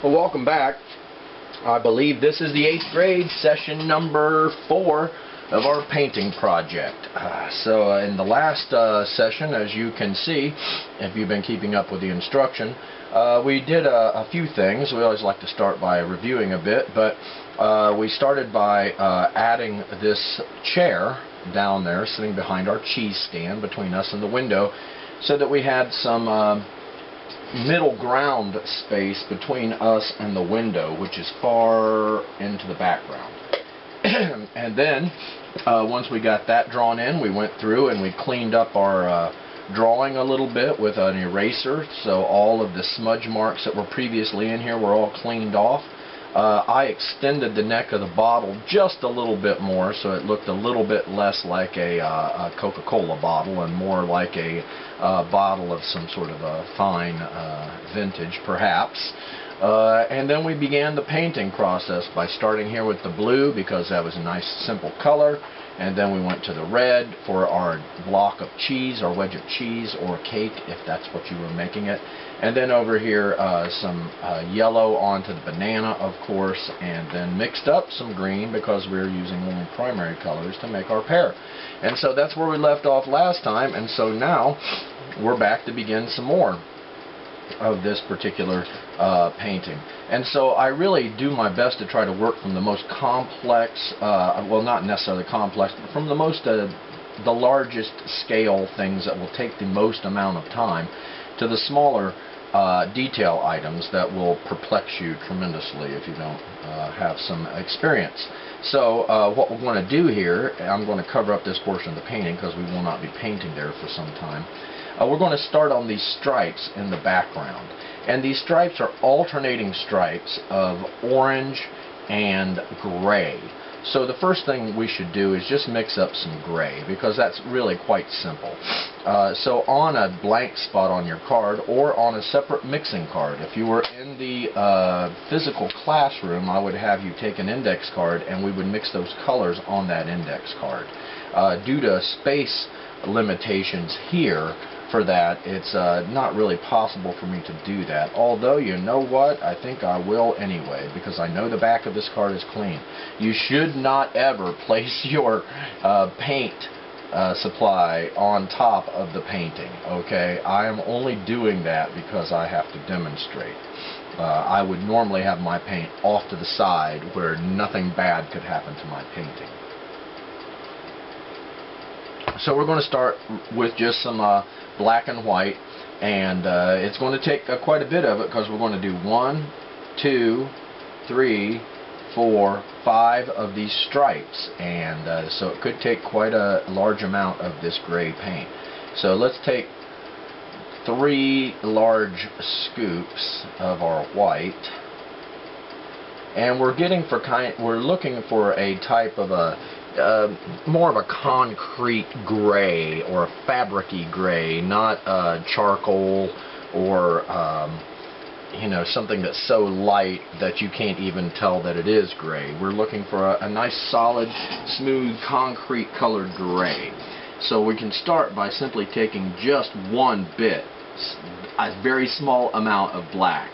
Well, welcome back. I believe this is the 8th grade session number 4 of our painting project. So in the last session, as you can see, if you've been keeping up with the instruction, we did a few things. We always like to start by reviewing a bit, but we started by adding this chair down there sitting behind our cheese stand between us and the window, so that we had some middle ground space between us and the window, which is far into the background. And then once we got that drawn in, we went through and we cleaned up our drawing a little bit with an eraser, so all of the smudge marks that were previously in here were all cleaned off. I extended the neck of the bottle just a little bit more, so it looked a little bit less like a Coca-Cola bottle and more like a bottle of some sort of a fine vintage, perhaps. And then we began the painting process by starting here with the blue, because that was a nice simple color, and then we went to the red for our block of cheese, or wedge of cheese, or cake, if that's what you were making it. And then over here some yellow onto the banana, of course, and then mixed up some green, because we were using only primary colors to make our pear. And so that's where we left off last time, and so now we're back to begin some more of this particular painting. And so I really do my best to try to work from the most complex, well, not necessarily complex, but from the most the largest scale things that will take the most amount of time, to the smaller detail items that will perplex you tremendously if you don't have some experience. So what we're going to do here, I'm going to cover up this portion of the painting because we will not be painting there for some time. We're going to start on these stripes in the background. And these stripes are alternating stripes of orange and gray. So the first thing we should do is just mix up some gray, because that's really quite simple. So on a blank spot on your card, or on a separate mixing card, if you were in the physical classroom, I would have you take an index card and we would mix those colors on that index card. Due to space limitations here, for that, it's not really possible for me to do that. Although, you know what, I think I will anyway, because I know the back of this card is clean. You should not ever place your paint supply on top of the painting, okay? I am only doing that because I have to demonstrate. I would normally have my paint off to the side where nothing bad could happen to my painting. So we're going to start with just some black and white, and it's going to take quite a bit of it, because we're going to do 1, 2, 3, 4, 5 of these stripes, and so it could take quite a large amount of this gray paint. So let's take 3 large scoops of our white, and we're looking for a type of a more of a concrete gray, or a fabric-y gray, not charcoal, or you know, something that's so light that you can't even tell that it is gray. We're looking for a nice solid, smooth, concrete colored gray. So we can start by simply taking just one bit, a very small amount of black,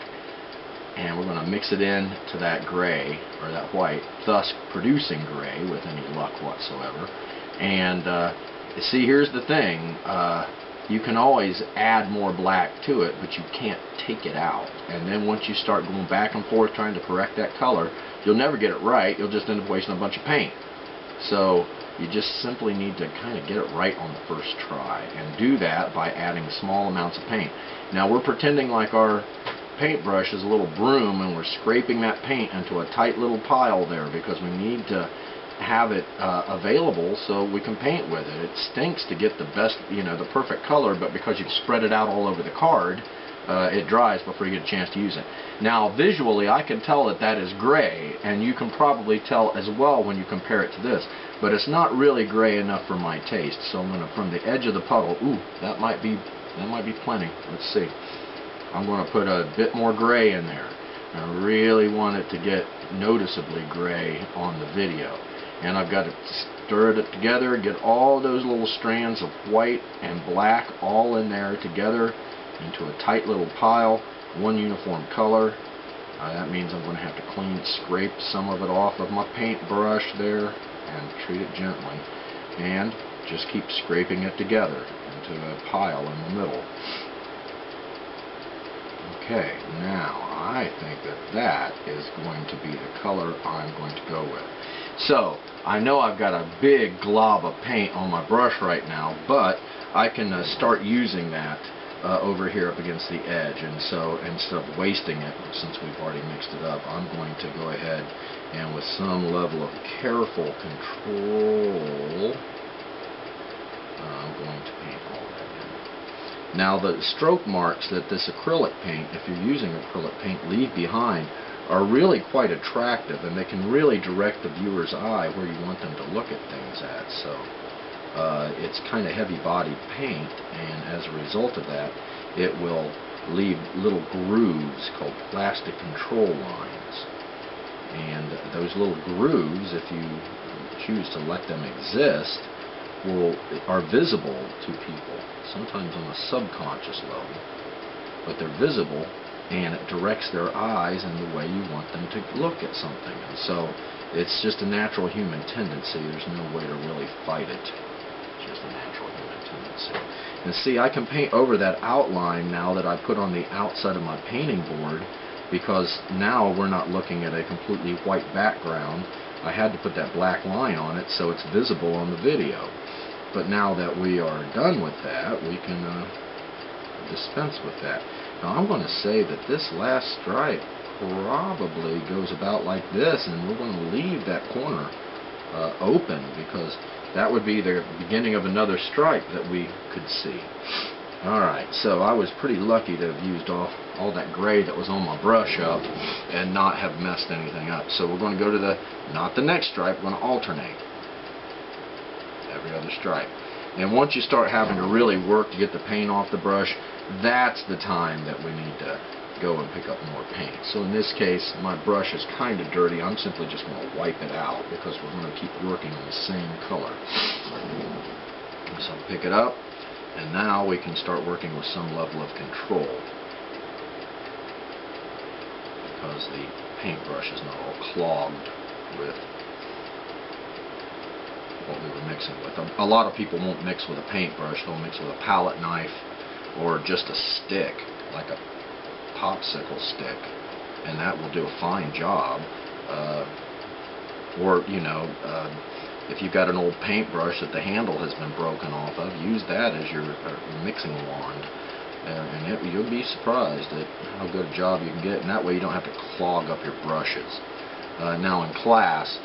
and we're going to mix it in to that gray, or that white, thus producing gray with any luck whatsoever. And see, here's the thing, you can always add more black to it, but you can't take it out. And then once you start going back and forth trying to correct that color, you'll never get it right. You'll just end up wasting a bunch of paint. So you just simply need to kind of get it right on the first try, and do that by adding small amounts of paint. Now we're pretending like our paintbrush is a little broom, and we're scraping that paint into a tight little pile there, because we need to have it available so we can paint with it. It stinks to get the best, you know, the perfect color, but because you've spread it out all over the card, it dries before you get a chance to use it. Now visually I can tell that that is gray, and you can probably tell as well when you compare it to this, but it's not really gray enough for my taste. So I'm going to, from the edge of the puddle, ooh, that might be plenty. Let's see. I'm going to put a bit more gray in there. I really want it to get noticeably gray on the video. And I've got to stir it together, get all those little strands of white and black all in there together into a tight little pile, one uniform color. That means I'm going to have to scrape some of it off of my paintbrush there and treat it gently. And just keep scraping it together into a pile in the middle. Okay, now I think that is going to be the color I'm going to go with. So, I know I've got a big glob of paint on my brush right now, but I can start using that over here up against the edge. And so, instead of wasting it, since we've already mixed it up, I'm going to go ahead and with some level of careful control, I'm going to paint all that in. Now the stroke marks that this acrylic paint, if you're using acrylic paint, leave behind are really quite attractive, and they can really direct the viewer's eye where you want them to look at things at. So it's kind of heavy-bodied paint, and as a result of that, it will leave little grooves called plastic control lines. And those little grooves, if you choose to let them exist, are visible to people, sometimes on a subconscious level, but they're visible, and it directs their eyes in the way you want them to look at something. And so it's just a natural human tendency. There's no way to really fight it. It's just a natural human tendency. And see, I can paint over that outline now that I put on the outside of my painting board, because now we're not looking at a completely white background. I had to put that black line on it so it's visible on the video. But now that we are done with that, we can dispense with that. Now I'm going to say that this last stripe probably goes about like this, and we're going to leave that corner open, because that would be the beginning of another stripe that we could see. Alright, so I was pretty lucky to have used all that gray that was on my brush up and not have messed anything up. So we're going to go to not the next stripe, we're going to alternate every other stripe. And once you start having to really work to get the paint off the brush, that's the time that we need to go and pick up more paint. So in this case, my brush is kind of dirty. I'm simply just going to wipe it out, because we're going to keep working on the same color. So pick it up, and now we can start working with some level of control, because the paintbrush is not all clogged with what we were mixing with. A lot of people won't mix with a paintbrush. They'll mix with a palette knife or just a stick, like a popsicle stick, and that will do a fine job. Or, if you've got an old paintbrush that the handle has been broken off of, use that as your mixing wand, and you'll be surprised at how good a job you can get, and that way you don't have to clog up your brushes. Now in class,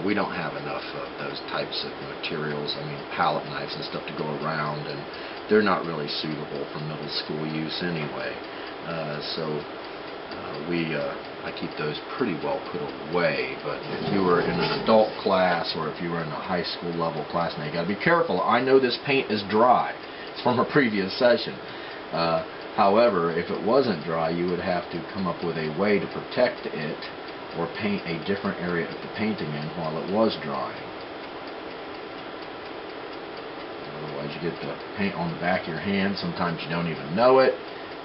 we don't have enough of those types of materials. I mean, palette knives and stuff to go around, and they're not really suitable for middle school use anyway. I keep those pretty well put away. But if you were in an adult class, or if you were in a high school level class, now you got to be careful. I know this paint is dry. It's from a previous session. However, if it wasn't dry, you would have to come up with a way to protect it, or paint a different area of the painting in while it was drying. Otherwise you get the paint on the back of your hand. Sometimes you don't even know it,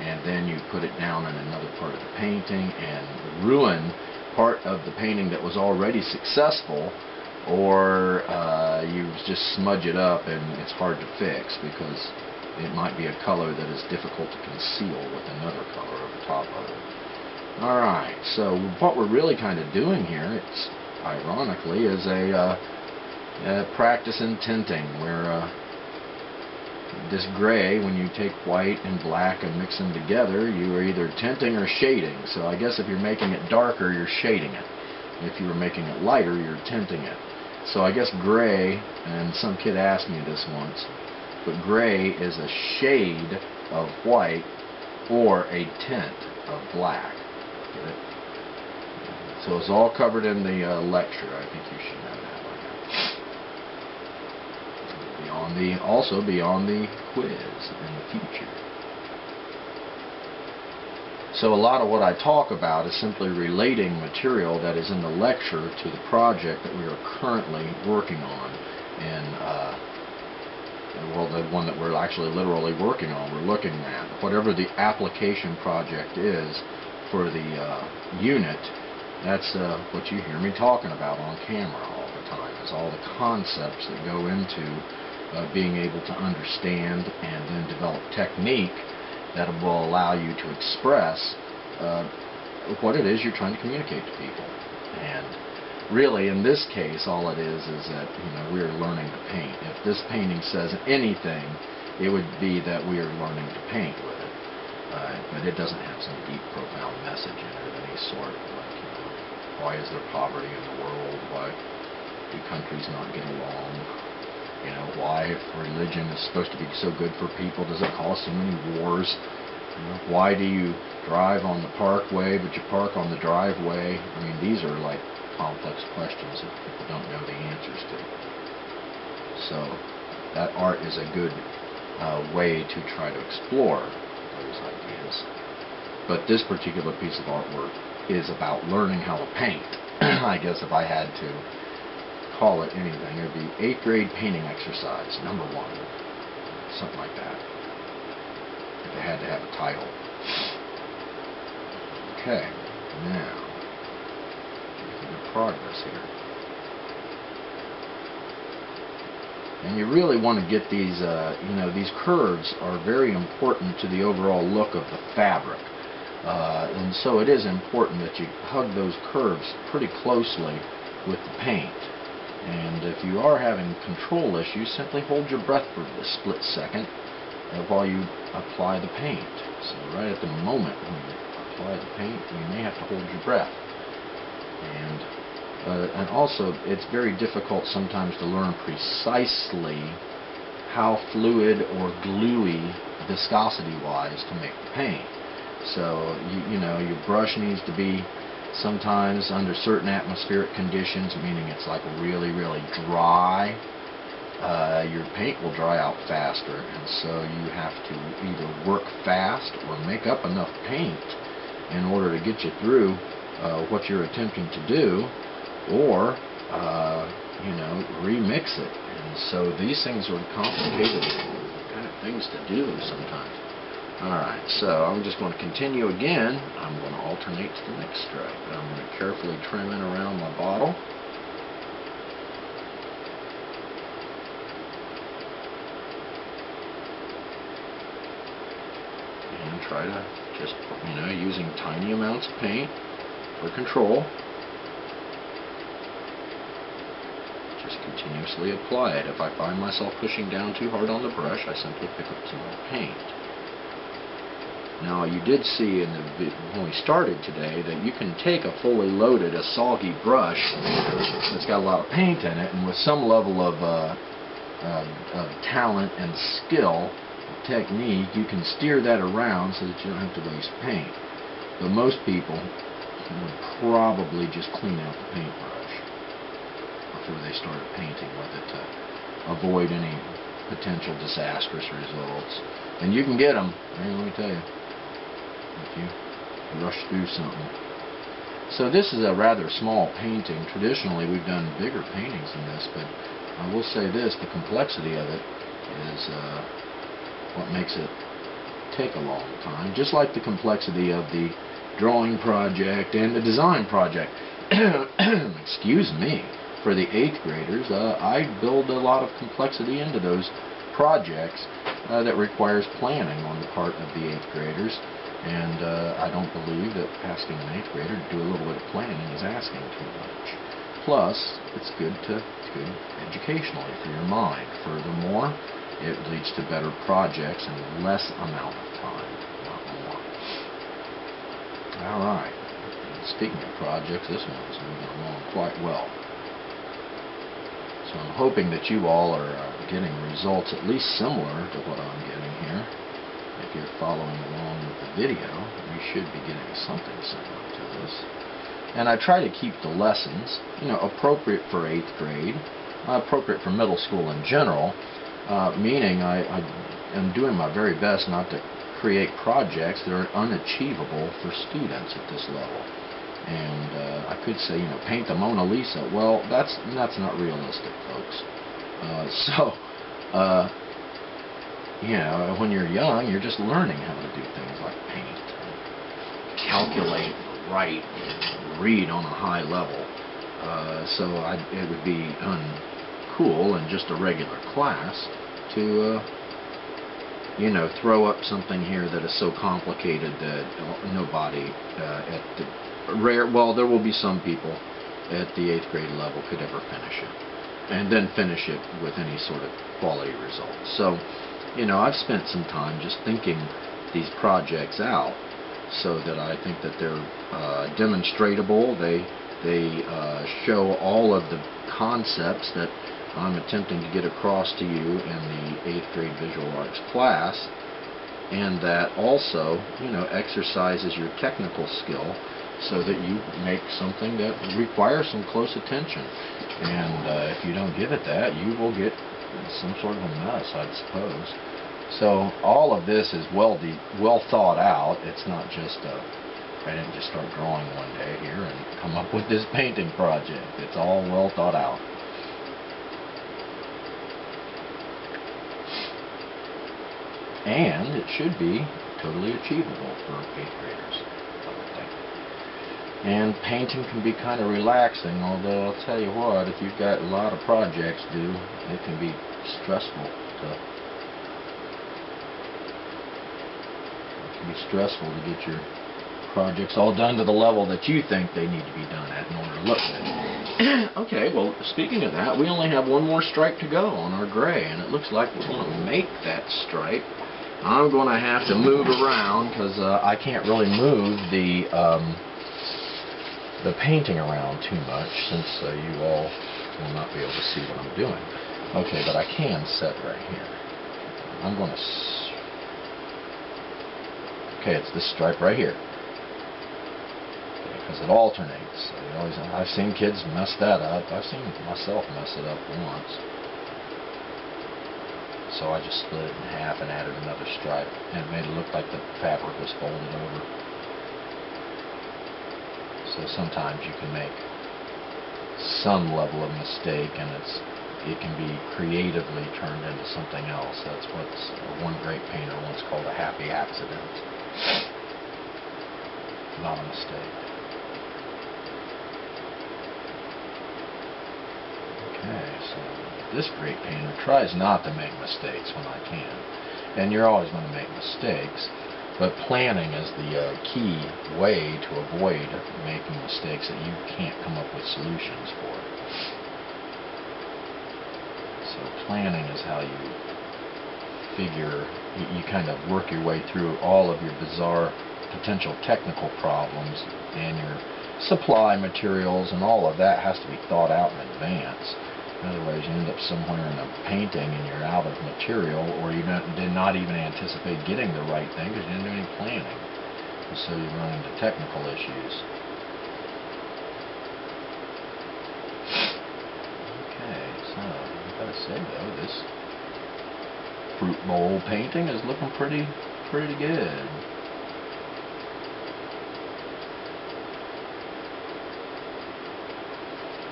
and then you put it down in another part of the painting and ruin part of the painting that was already successful, or you just smudge it up and it's hard to fix, because it might be a color that is difficult to conceal with another color over top of it. Alright, so what we're really kind of doing here, it's ironically, is a practice in tinting, where this gray, when you take white and black and mix them together, you are either tinting or shading. So I guess if you're making it darker, you're shading it. If you were making it lighter, you're tinting it. So I guess gray, and some kid asked me this once, but gray is a shade of white or a tint of black. Get it? So it's all covered in the lecture. I think you should know that by now. Also be on the quiz in the future. So a lot of what I talk about is simply relating material that is in the lecture to the project that we are currently working on. And well, the one that we're actually literally working on, we're looking at. Whatever the application project is for the unit, that's what you hear me talking about on camera all the time, is all the concepts that go into being able to understand and then develop technique that will allow you to express what it is you're trying to communicate to people. And really, in this case, all it is that, you know, we're learning to paint. If this painting says anything, it would be that we are learning to paint with it. But it doesn't have some deep, profound message in it of any sort, like, you know, why is there poverty in the world? Why do countries not get along? You know, why, if religion is supposed to be so good for people, does it cause so many wars? You know, why do you drive on the parkway but you park on the driveway? I mean, these are like complex questions that people don't know the answers to. So that art is a good way to try to explore those ideas. But this particular piece of artwork is about learning how to paint. I guess if I had to call it anything, it would be 8th grade painting exercise number 1. Something like that. If it had to have a title. Okay, now making good progress here. And you really want to get these, you know, these curves are very important to the overall look of the fabric. And so it is important that you hug those curves pretty closely with the paint. And if you are having control issues, simply hold your breath for a split second while you apply the paint. So right at the moment when you apply the paint, you may have to hold your breath. And also, it's very difficult sometimes to learn precisely how fluid or gluey, viscosity-wise, to make the paint. So, you know, your brush needs to be sometimes under certain atmospheric conditions, meaning it's like really, really dry. Your paint will dry out faster, and so you have to either work fast or make up enough paint in order to get you through what you're attempting to do, or you know, remix it. And so these things are complicated kind of things to do sometimes. Alright, so I'm just going to continue again. I'm going to alternate to the next stripe. I'm going to carefully trim in around my bottle. And try to just, you know, using tiny amounts of paint for control. Just continuously apply it. If I find myself pushing down too hard on the brush, I simply pick up some more paint. Now, you did see in when we started today that you can take a fully loaded, a soggy brush that's got a lot of paint in it, and with some level of talent and skill, technique, you can steer that around so that you don't have to waste paint. But most people would probably just clean out the paintbrush before they started painting with it to avoid any potential disastrous results. And you can get them, man, let me tell you, if you rush through something. So this is a rather small painting. Traditionally we've done bigger paintings than this, but I will say this, the complexity of it is what makes it take a long time, just like the complexity of the drawing project and the design project. Excuse me. For the 8th graders, I build a lot of complexity into those projects that requires planning on the part of the 8th graders, and I don't believe that asking an 8th grader to do a little bit of planning is asking too much. Plus, it's good educationally for your mind. Furthermore, it leads to better projects in less amount of time, not more. Alright, speaking of projects, this one's moving along quite well. So I'm hoping that you all are getting results at least similar to what I'm getting here. If you're following along with the video, you should be getting something similar to this. And I try to keep the lessons, you know, appropriate for 8th grade, appropriate for middle school in general, meaning I am doing my very best not to create projects that are unachievable for students at this level. And I could say, you know, paint the Mona Lisa. Well, that's not realistic, folks. You know, when you're young, you're just learning how to do things like paint, calculate, write, read on a high level. So it would be uncool in just a regular class to throw up something here that is so complicated that nobody there will be some people at the 8th grade level could ever finish it, and then finish it with any sort of quality results. So, I've spent some time just thinking these projects out so that I think that they're demonstratable. They show all of the concepts that I'm attempting to get across to you in the 8th grade visual arts class, and that also, exercises your technical skill so that you make something that requires some close attention. And if you don't give it that, you will get some sort of a mess, I'd suppose. So all of this is well thought out. It's not just I didn't just start drawing one day here and come up with this painting project. It's all well thought out. And it should be totally achievable for 8th graders, I would think. And painting can be kind of relaxing, although I'll tell you what, if you've got a lot of projects due, it can be stressful to get your projects all done to the level that you think they need to be done at in order to look good. Okay, well, speaking of that, we only have one more stripe to go on our gray, and it looks like we're going to make that stripe. I'm going to have to move around because I can't really move the painting around too much, since you all will not be able to see what I'm doing. Okay, but I can set right here. I'm going to... Okay, it's this stripe right here, because it alternates. I've seen kids mess that up. I've seen myself mess it up once. So I just split it in half and added another stripe, and it made it look like the fabric was folded over. So sometimes you can make some level of mistake, and it can be creatively turned into something else. That's what one great painter once called a happy accident. Not a mistake. Okay, so this great painter tries not to make mistakes when I can. And you're always going to make mistakes, but planning is the key way to avoid making mistakes that you can't come up with solutions for. So planning is how you figure, you kind of work your way through all of your bizarre potential technical problems, and your supply materials and all of that has to be thought out in advance. Otherwise you end up somewhere in a painting and you're out of material, or you did not even anticipate getting the right thing because you didn't do any planning. And so you run into technical issues. Okay, so I've got to say though, this fruit bowl painting is looking pretty good.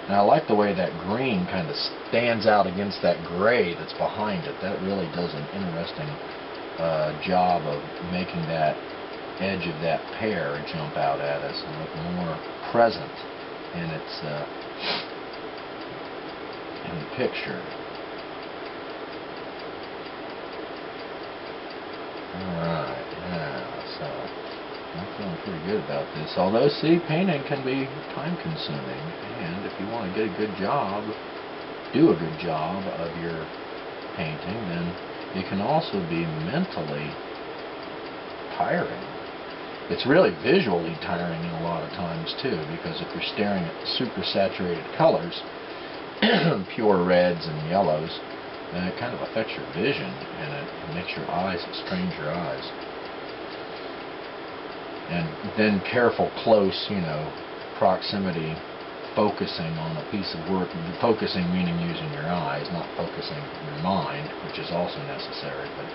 And I like the way that green kind of stands out against that gray that's behind it. That really does an interesting job of making that edge of that pear jump out at us and look more present in its in the picture. Alright, yeah, so I'm feeling pretty good about this. Although, see, painting can be time-consuming, and if you want to get a good job, do a good job of your painting, then it can also be mentally tiring. It's really visually tiring a lot of times, too, because if you're staring at super saturated colors, pure reds and yellows, then it kind of affects your vision, and it makes your eyes, it strains your eyes. And then careful, close, proximity, focusing on a piece of work. Focusing meaning using your eyes, not focusing your mind, which is also necessary. But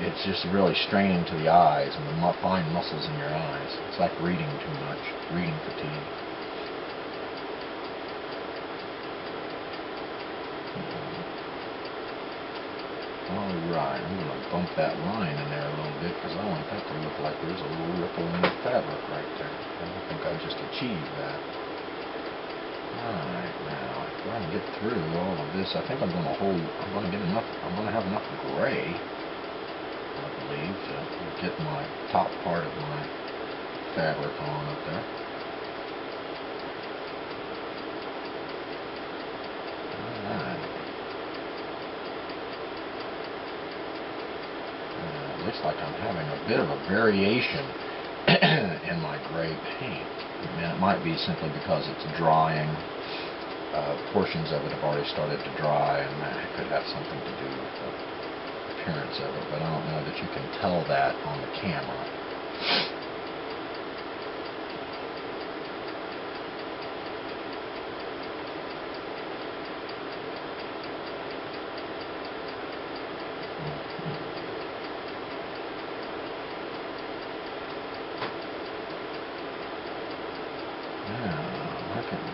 it's just really straining to the eyes and the fine muscles in your eyes. It's like reading too much, reading fatigue. All dry. I'm going to bump that line in there a little bit because I want that to look like there's a little ripple in the fabric right there. And I think I just achieved that. Alright, now if I can get through all of this, I think I'm going to have enough gray, I believe, to get my top part of my fabric on up there. Alright. It looks like I'm having a bit of a variation in my gray paint. And it might be simply because it's drying. Portions of it have already started to dry, and that could have something to do with the appearance of it, but I don't know that you can tell that on the camera.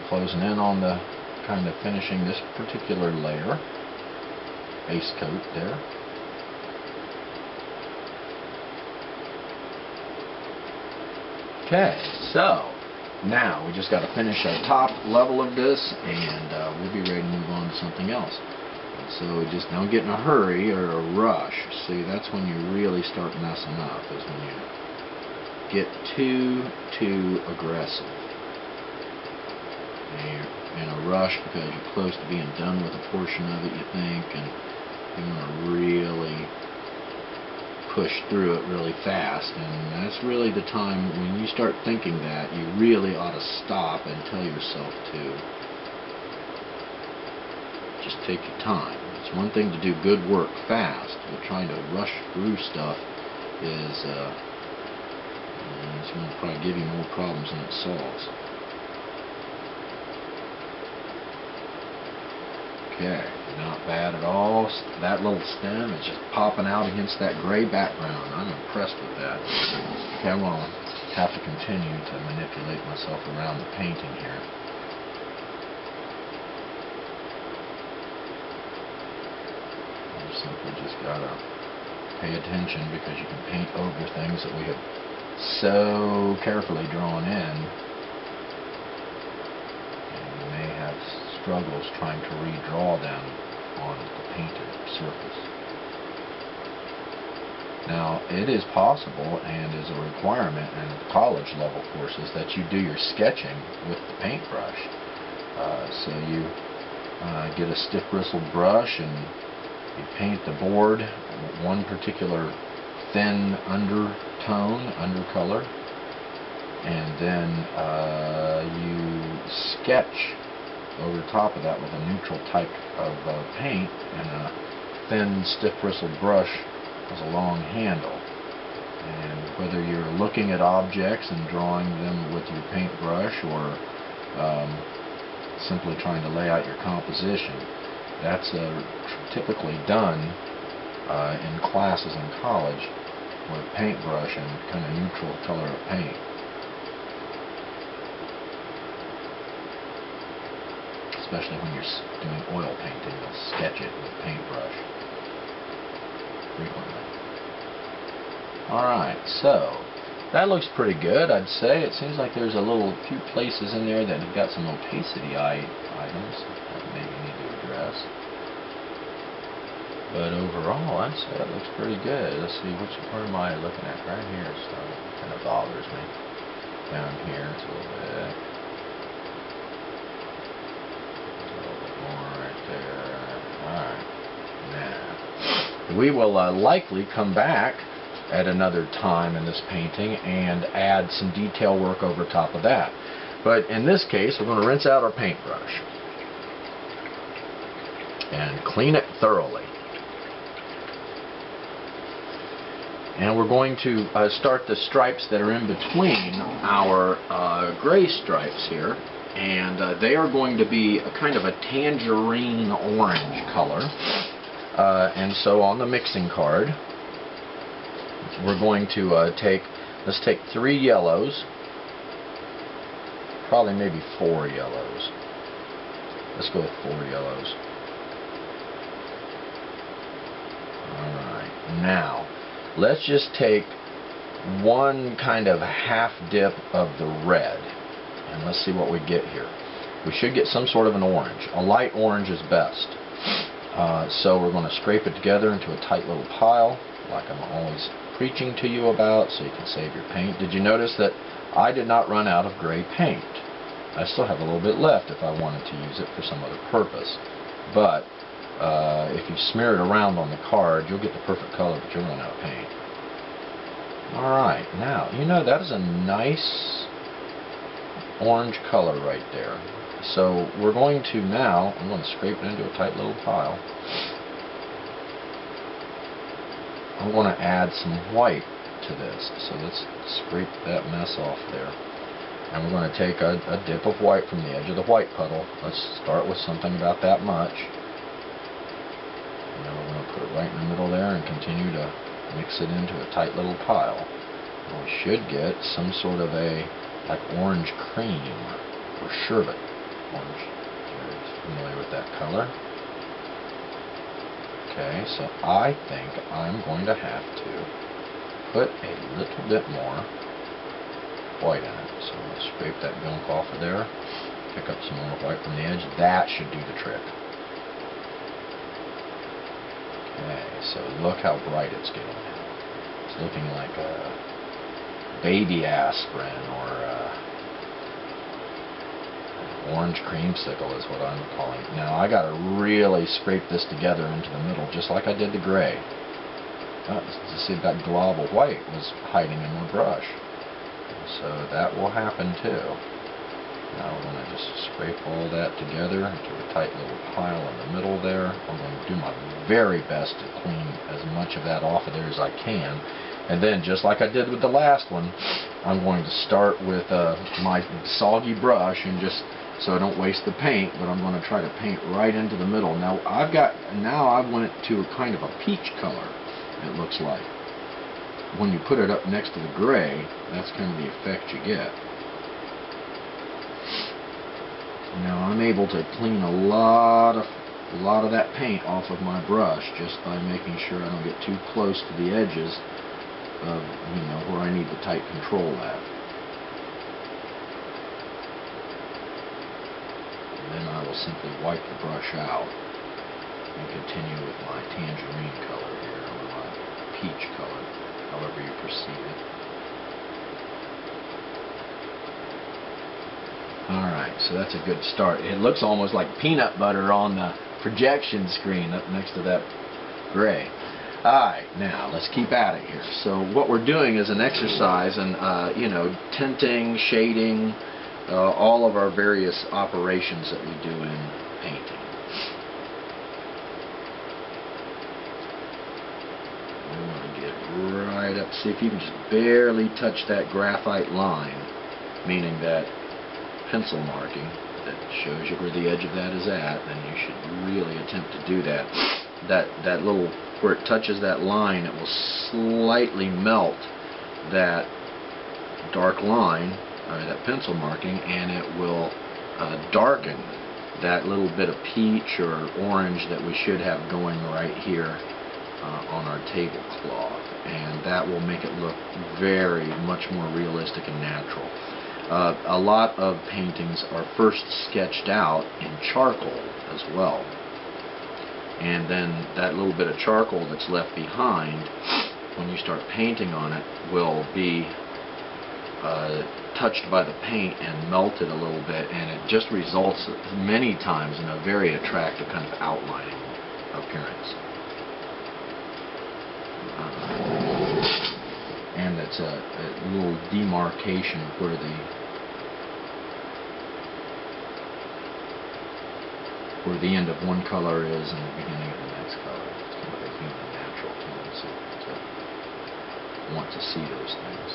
Closing in on the kind of finishing this particular layer, base coat there. Okay, so now we just got to finish our top level of this, and we'll be ready to move on to something else. So just don't get in a hurry or a rush. See, that's when you really start messing up, is when you get too aggressive. You're in a rush because you're close to being done with a portion of it, you think, and you want to really push through it really fast. And that's really the time when you start thinking that, you really ought to stop and tell yourself to just take your time. It's one thing to do good work fast, but trying to rush through stuff is it's going to probably give you more problems than it solves. Okay, not bad at all. That little stem is just popping out against that gray background. I'm impressed with that. Okay, I'm going to have to continue to manipulate myself around the painting here. You simply just got to pay attention, because you can paint over things that we have so carefully drawn in. Struggles trying to redraw them on the painted surface. Now, it is possible and is a requirement in college level courses that you do your sketching with the paintbrush. So you get a stiff bristled brush and you paint the board one particular thin undercolor, and then you sketch over top of that with a neutral type of paint, and a thin, stiff bristled brush has a long handle. And whether you're looking at objects and drawing them with your paintbrush, or simply trying to lay out your composition, that's typically done in classes in college with a paintbrush and kind of neutral color of paint. Especially when you're doing oil painting, you'll sketch it with a paintbrush frequently. Alright, so that looks pretty good, I'd say. It seems like there's a few places in there that have got some opacity items that maybe need to address. But overall, I'd say it looks pretty good. Let's see, which part am I looking at? Right here, so it kind of bothers me. Down here, it's a little bit. We will likely come back at another time in this painting and add some detail work over top of that. But in this case, we're going to rinse out our paintbrush and clean it thoroughly. And we're going to start the stripes that are in between our gray stripes here. And they are going to be a kind of a tangerine orange color. And so on the mixing card, we're going to let's take 3 yellows, probably maybe 4 yellows. Let's go with 4 yellows. Alright. Now, let's just take one kind of half dip of the red, and let's see what we get here. We should get some sort of an orange. A light orange is best. So we're going to scrape it together into a tight little pile, like I'm always preaching to you about, so you can save your paint. Did you notice that I did not run out of gray paint? I still have a little bit left if I wanted to use it for some other purpose. But if you smear it around on the card, you'll get the perfect color, but you'll run out of paint. Alright, now, you know, that is a nice orange color right there. So we're going to now, I'm going to scrape it into a tight little pile. I'm going to add some white to this. So let's scrape that mess off there. And we're going to take a dip of white from the edge of the white puddle. Let's start with something about that much. And then we're going to put it right in the middle there and continue to mix it into a tight little pile. And we should get some sort of a, like, orange cream or sherbet. Orange. You're familiar with that color? Okay, so I think I'm going to have to put a little bit more white in it. So I'm going to scrape that gunk off of there, pick up some more white from the edge. That should do the trick. Okay, so look how bright it's getting now. It's looking like a baby aspirin or orange creamsicle is what I'm calling it. Now I got to really scrape this together into the middle, just like I did the gray. See, that glob of white was hiding in my brush. So that will happen too. Now we're going to just scrape all that together into a tight little pile in the middle there. I'm going to do my very best to clean as much of that off of there as I can. And then, just like I did with the last one, I'm going to start with my soggy brush, and just so I don't waste the paint, but I'm going to try to paint right into the middle. Now I went to a kind of a peach color, it looks like. When you put it up next to the gray, that's kind of the effect you get. Now I'm able to clean a lot of that paint off of my brush just by making sure I don't get too close to the edges of, you know, where I need the tight control at. And then I will simply wipe the brush out and continue with my tangerine color here, or my peach color, however you perceive it. Alright, so that's a good start. It looks almost like peanut butter on the projection screen up next to that gray. Alright, now let's keep at it here. So what we're doing is an exercise in, you know, tinting, shading, all of our various operations that we do in painting. We want to get right up, see if you can just barely touch that graphite line, meaning that pencil marking that shows you where the edge of that is at, then you should really attempt to do that. That little, where it touches that line, it will slightly melt that dark line, or that pencil marking, and it will darken that little bit of peach or orange that we should have going right here on our tablecloth, and that will make it look very much more realistic and natural. A lot of paintings are first sketched out in charcoal as well, and then that little bit of charcoal that's left behind, when you start painting on it, will be touched by the paint and melted a little bit, and it just results many times in a very attractive kind of outlining appearance. And it's a little demarcation where the end of one color is and the beginning of the next color. It's kind of a human natural tendency to want to see those things.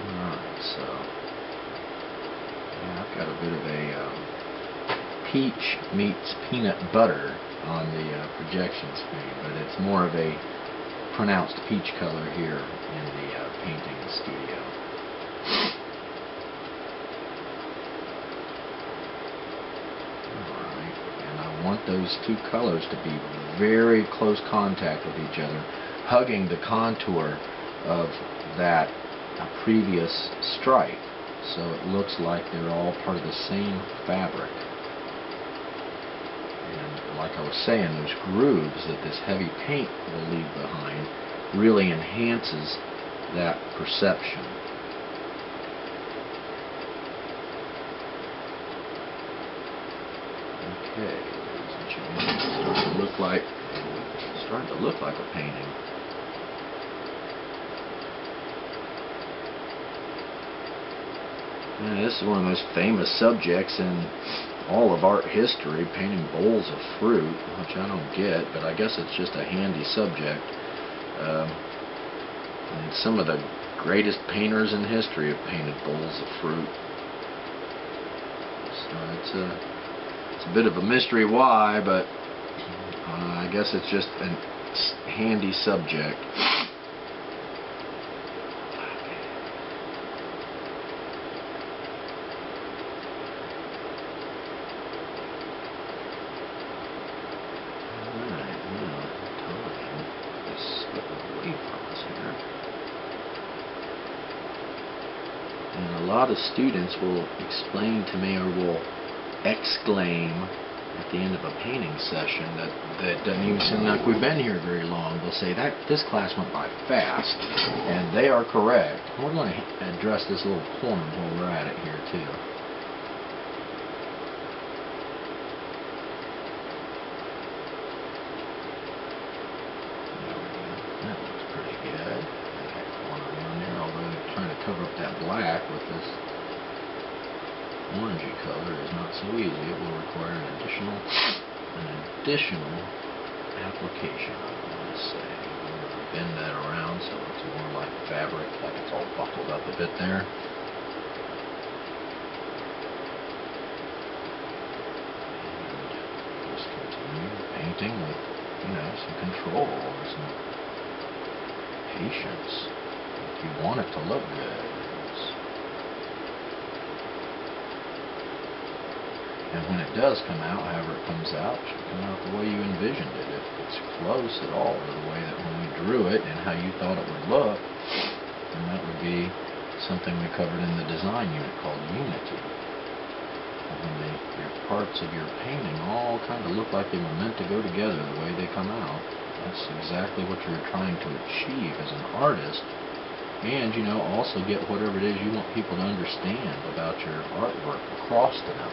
Alright, so yeah, I've got a bit of a peach meets peanut butter on the projection screen, but it's more of a pronounced peach color here in the painting studio. those two colors to be very close contact with each other, hugging the contour of that previous stripe, so it looks like they're all part of the same fabric. And like I was saying, those grooves that this heavy paint will leave behind really enhances that perception. Okay, ladies and gentlemen, it's starting to look like a painting. And this is one of the most famous subjects in all of art history, painting bowls of fruit, which I don't get, but I guess it's just a handy subject. And some of the greatest painters in history have painted bowls of fruit. So it's a bit of a mystery why, but I guess it's just a handy subject. And a lot of students will explain to me, or will exclaim at the end of a painting session that doesn't even seem like we've been here very long. They'll say that this class went by fast, and they are correct. We're going to address this little corner while we're at it here too. That looks pretty good. That corner down there, although trying to cover up that black with this orangey color is not so easy. It will require an additional application, I want to say. I'm going to bend that around so it's more like fabric, like it's all buckled up a bit there. And just continue painting with, some control and some patience. If you want it to look good. And when it does come out, however it comes out, it should come out the way you envisioned it. If it's close at all to the way that when we drew it and how you thought it would look, then that would be something we covered in the design unit called unity. When your parts of your painting all kind of look like they were meant to go together the way they come out, that's exactly what you're trying to achieve as an artist. And, also get whatever it is you want people to understand about your artwork across to them.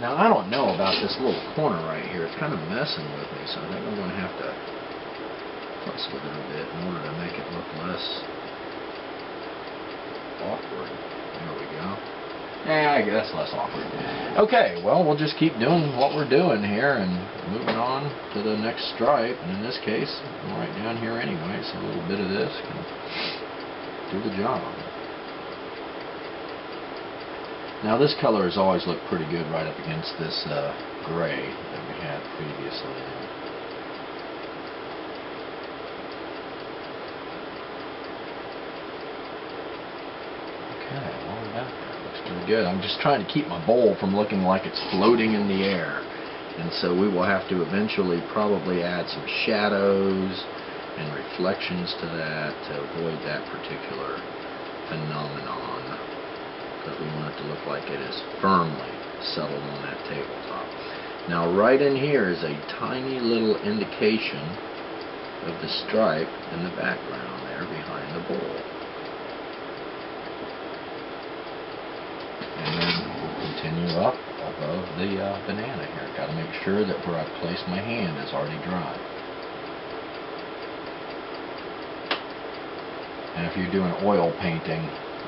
Now, I don't know about this little corner right here. It's kind of messing with me, so I think I'm going to have to fuss with it a bit in order to make it look less awkward. There we go. Yeah, I guess less awkward. Okay, well, we'll just keep doing what we're doing here and moving on to the next stripe. And in this case, I'm right down here anyway, so a little bit of this can do the job. Now this color has always looked pretty good right up against this gray that we had previously. Okay, well that looks pretty good. I'm just trying to keep my bowl from looking like it's floating in the air. And so we will have to eventually probably add some shadows and reflections to that to avoid that particular phenomenon. Because we want it to look like it is firmly settled on that tabletop. Now right in here is a tiny little indication of the stripe in the background there behind the bowl. And then we'll continue up above the banana here. Got to make sure that where I place my hand is already dry. And if you're doing oil painting,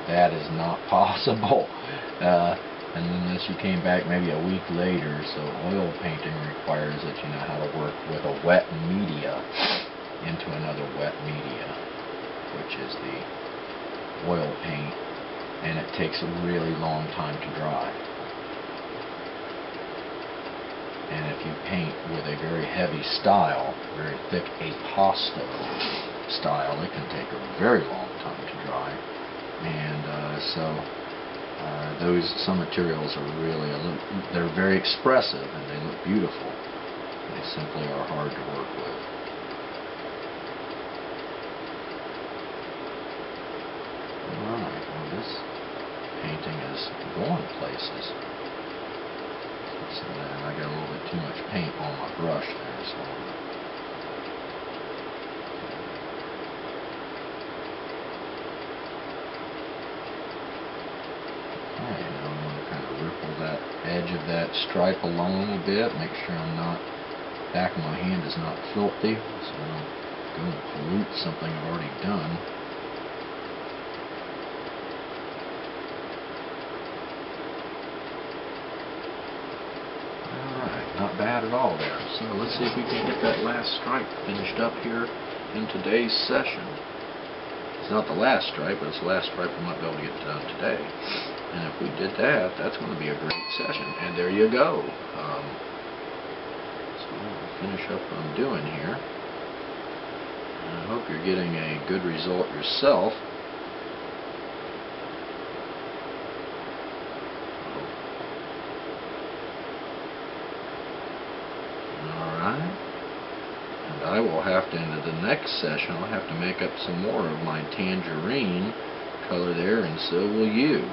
that is not possible. And unless you came back maybe a week later. So oil painting requires that you know how to work with a wet media into another wet media, which is the oil paint, and it takes a really long time to dry. And if you paint with a very heavy style, very thick impasto style, it can take a very long time to dry. And so Some materials are really they're very expressive and they look beautiful. They simply are hard to work with. Alright, well this painting is going places. So then I got a little bit too much paint on my brush there, so that edge of that stripe along a bit, make sure back of my hand is not filthy, so I don't go and pollute something I've already done. Alright, not bad at all there. So let's see if we can get that last stripe finished up here in today's session. It's not the last stripe, but it's the last stripe we might be able to get done today. And if we did that, that's going to be a great session. And there you go. So I'll finish up what I'm doing here. And I hope you're getting a good result yourself. Alright. And I will have to, into the next session, I'll have to make up some more of my tangerine color there, and so will you.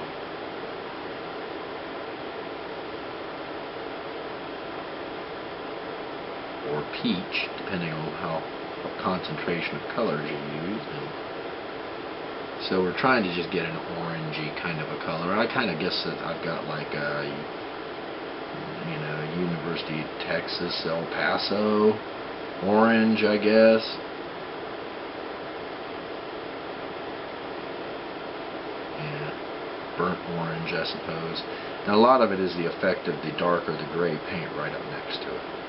Or peach, depending on what concentration of colors you use. And so we're trying to just get an orangey kind of a color. I kind of guess that I've got like a, University of Texas, El Paso orange, I guess. Yeah, burnt orange, I suppose. Now a lot of it is the effect of the dark or the gray paint right up next to it.